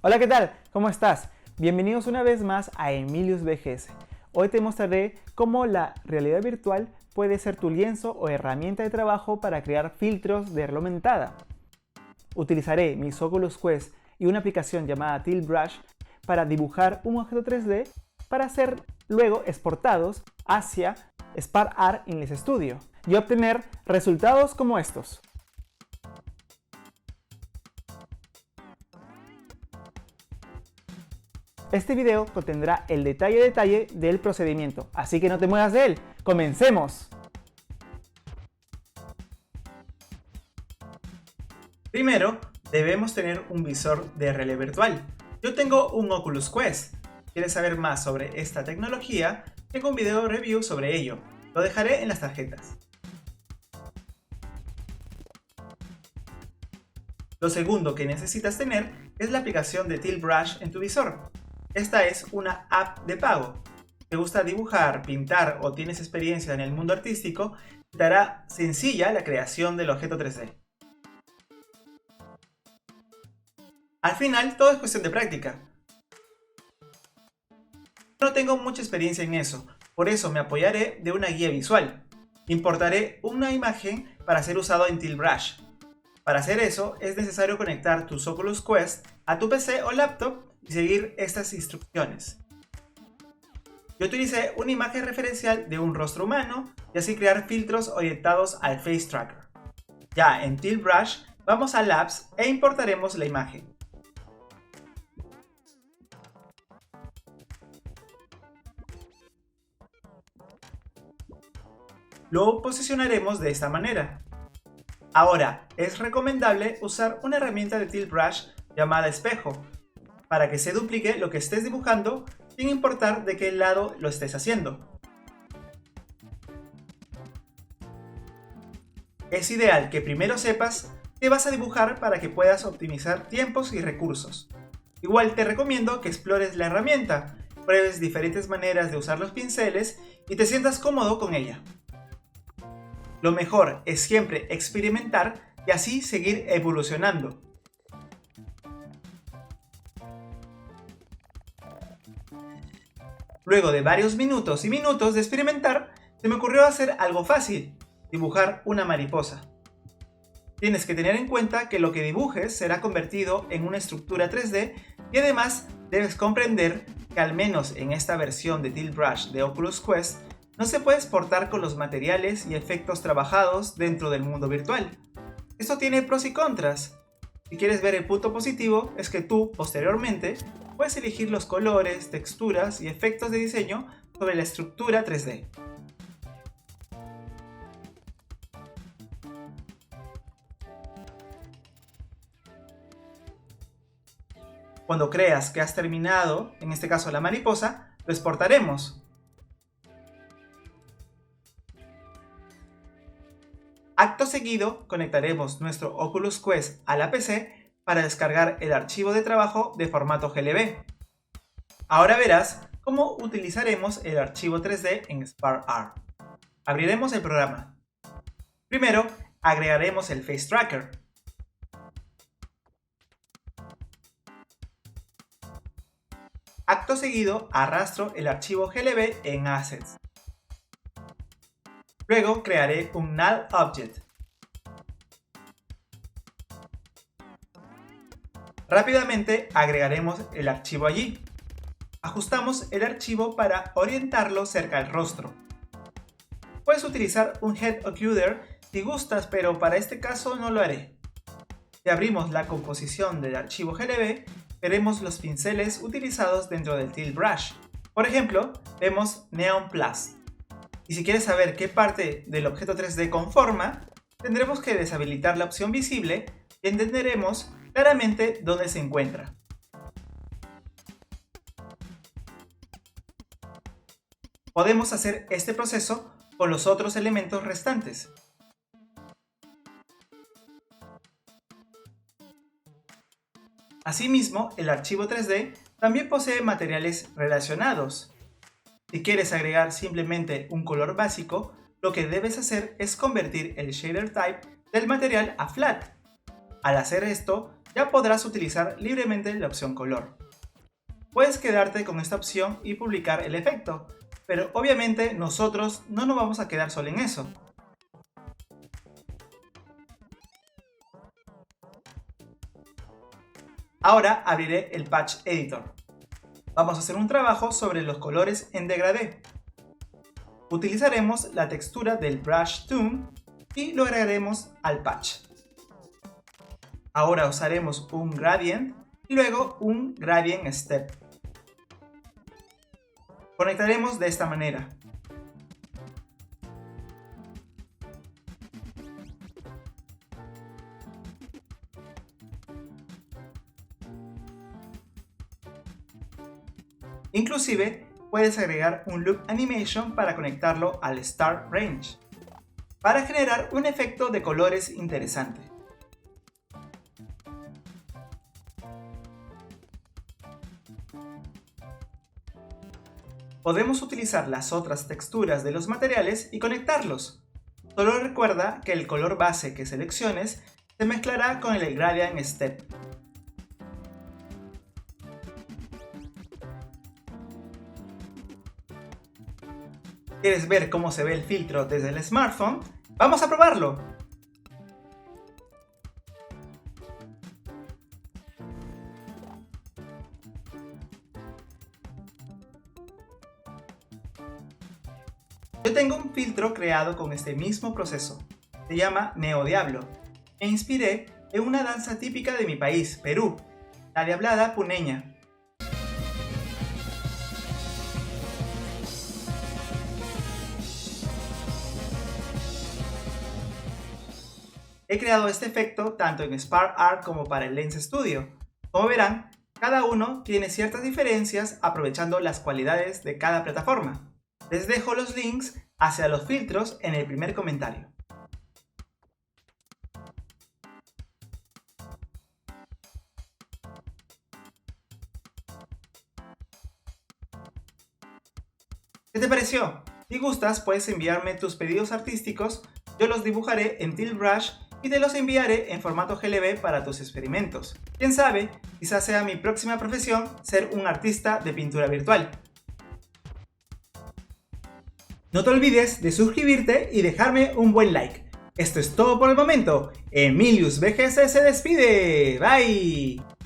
Hola, ¿qué tal? ¿Cómo estás? Bienvenidos una vez más a Emilius BGS. Hoy te mostraré cómo la realidad virtual puede ser tu lienzo o herramienta de trabajo para crear filtros de realidad aumentada. Utilizaré mis Oculus Quest y una aplicación llamada Tilt Brush para dibujar un objeto 3D para ser luego exportados hacia SparkArt Inless Studio y obtener resultados como estos. Este video contendrá el detalle del procedimiento, así que no te muevas de él. ¡Comencemos! Primero, debemos tener un visor de realidad virtual. Yo tengo un Oculus Quest. ¿Quieres saber más sobre esta tecnología? Tengo un video review sobre ello. Lo dejaré en las tarjetas. Lo segundo que necesitas tener es la aplicación de Tilt Brush en tu visor. Esta es una app de pago. ¿Te gusta dibujar, pintar o tienes experiencia en el mundo artístico? Te hará sencilla la creación del objeto 3D. Al final, todo es cuestión de práctica. No tengo mucha experiencia en eso, por eso me apoyaré de una guía visual. Importaré una imagen para ser usado en Tilt Brush. Para hacer eso, es necesario conectar tus Oculus Quest a tu PC o laptop y seguir estas instrucciones. Yo utilicé una imagen referencial de un rostro humano y así crear filtros orientados al Face Tracker. Ya en Tilt Brush, vamos a Labs e importaremos la imagen. Lo posicionaremos de esta manera. Ahora, es recomendable usar una herramienta de Tilt Brush llamada espejo, para que se duplique lo que estés dibujando sin importar de qué lado lo estés haciendo. Es ideal que primero sepas qué vas a dibujar para que puedas optimizar tiempos y recursos. Igual te recomiendo que explores la herramienta, pruebes diferentes maneras de usar los pinceles y te sientas cómodo con ella. Lo mejor es siempre experimentar y así seguir evolucionando. Luego de varios minutos y minutos de experimentar, se me ocurrió hacer algo fácil, dibujar una mariposa. Tienes que tener en cuenta que lo que dibujes será convertido en una estructura 3D y además debes comprender que al menos en esta versión de Tilt Brush de Oculus Quest, no se puede exportar con los materiales y efectos trabajados dentro del mundo virtual. Esto tiene pros y contras. Si quieres ver el punto positivo, es que tú, posteriormente, puedes elegir los colores, texturas y efectos de diseño sobre la estructura 3D. Cuando creas que has terminado, en este caso la mariposa, lo exportaremos. Acto seguido, conectaremos nuestro Oculus Quest a la PC para descargar el archivo de trabajo de formato GLB. Ahora verás cómo utilizaremos el archivo 3D en SparkArt. Abriremos el programa. Primero, agregaremos el Face Tracker. Acto seguido, arrastro el archivo GLB en Assets. Luego crearé un Null Object. Rápidamente agregaremos el archivo allí. Ajustamos el archivo para orientarlo cerca del rostro. Puedes utilizar un Head Occluder si gustas, pero para este caso no lo haré. Si abrimos la composición del archivo GLB, veremos los pinceles utilizados dentro del Tilt Brush. Por ejemplo, vemos Neon Plus. Y si quieres saber qué parte del objeto 3D conforma, tendremos que deshabilitar la opción visible y entenderemos claramente dónde se encuentra. Podemos hacer este proceso con los otros elementos restantes. Asimismo, el archivo 3D también posee materiales relacionados. Si quieres agregar simplemente un color básico, lo que debes hacer es convertir el shader type del material a flat. Al hacer esto, ya podrás utilizar libremente la opción color. Puedes quedarte con esta opción y publicar el efecto, pero obviamente nosotros no nos vamos a quedar solo en eso. Ahora abriré el Patch Editor. Vamos a hacer un trabajo sobre los colores en degradé. Utilizaremos la textura del Brush Toon y lo agregaremos al patch. Ahora usaremos un Gradient y luego un Gradient Step. Conectaremos de esta manera. Inclusive, puedes agregar un Loop Animation para conectarlo al Start Range, para generar un efecto de colores interesante. Podemos utilizar las otras texturas de los materiales y conectarlos. Solo recuerda que el color base que selecciones se mezclará con el Gradient Step. ¿Quieres ver cómo se ve el filtro desde el smartphone? ¡Vamos a probarlo! Yo tengo un filtro creado con este mismo proceso. Se llama Neo Diablo. Me inspiré en una danza típica de mi país, Perú, la diablada puneña. He creado este efecto tanto en Spark Art como para el Lens Studio. Como verán, cada uno tiene ciertas diferencias aprovechando las cualidades de cada plataforma. Les dejo los links hacia los filtros en el primer comentario. ¿Qué te pareció? Si gustas, puedes enviarme tus pedidos artísticos, yo los dibujaré en Tilt Brush y te los enviaré en formato GLB para tus experimentos. Quién sabe, quizás sea mi próxima profesión ser un artista de pintura virtual. No te olvides de suscribirte y dejarme un buen like. Esto es todo por el momento. Emilius VGS se despide. Bye.